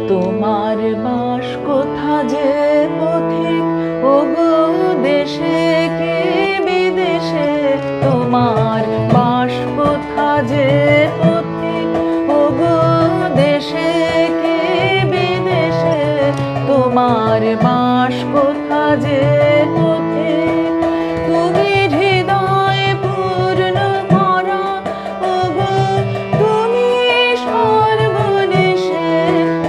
তোমার বাস কোথা যে পথিক, ওগো দেশে কি বিদেশে, তোমার বাস কোথা যে পথিক, ওগো দেশে কি বিদেশে, তোমার বাস কোথা যে পথিক। তুমি হৃদয় পূর্ণ করা, ওগো তুমি সর্বনেশে,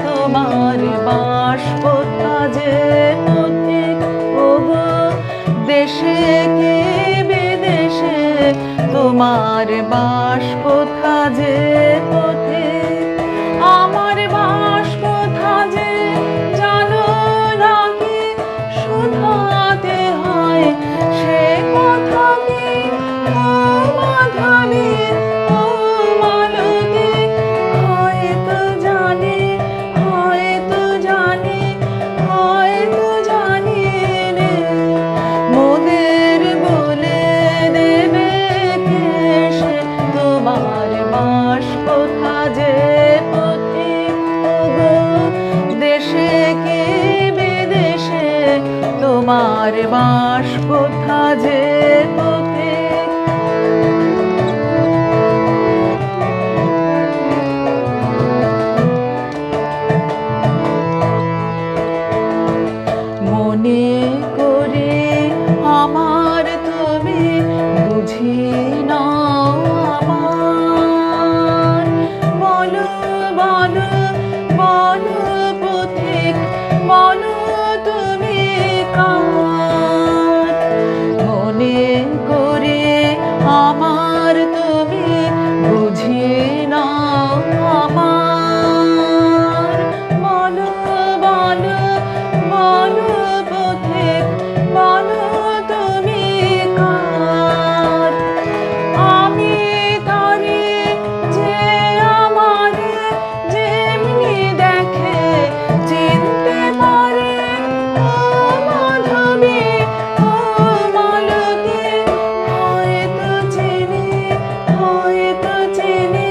তোমার বাস কোথা যে পথিক, ওগো দেশে কি বিদেশে, তোমার বাস কোথা যে পথিক। আমার বাস কোথা যে জানো নাকি, শুধাতে হয় সে কথা কি, ও মাধবী ও মালতী, হয়তো জানি হয়তো জানি হয়তো জানি রে, মোদের বলে দেবে কে সে, তোমার বাস কোথা যে পথিক, ওগো দেশে কি বিদেশে, তোমার বাস কোথা যে পথিক। মনে করে আমার তুমি বুঝি নাও আমার, বলো বলো বলো পথিক, বলো তুমি কার। মনে করে আমার তুমি বুঝি নাও আমার, বলো বলো বলো পথিক, বলো তুমি কার। আমি তারে যে আমারে যেমনি দেখে চিনতে পারে, ও মাধবী ও মালতী, হয়তো চিনি হয়তো চিনি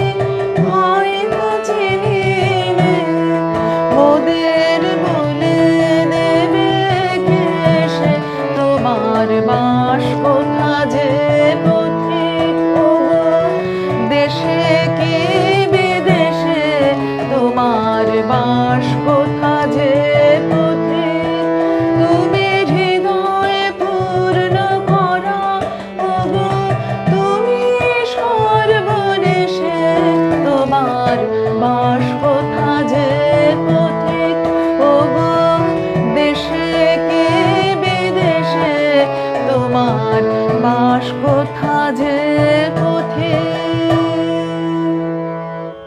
হয়তো চিনি রে, মোদের বলে দেবে কে সে, তোমার বাস কোথা যে পথিক, ওগো দেশে কি বিদেশে, তোমার বাস কোথা যে পথিক। তুমি হৃদয় পূর্ণ করা, ওগো তুমি সর্বনেশে, তোমার বাস কোথা যে পথিক, ওগো দেশে কি বিদেশে, তোমার বাস কোথা যে পথিক।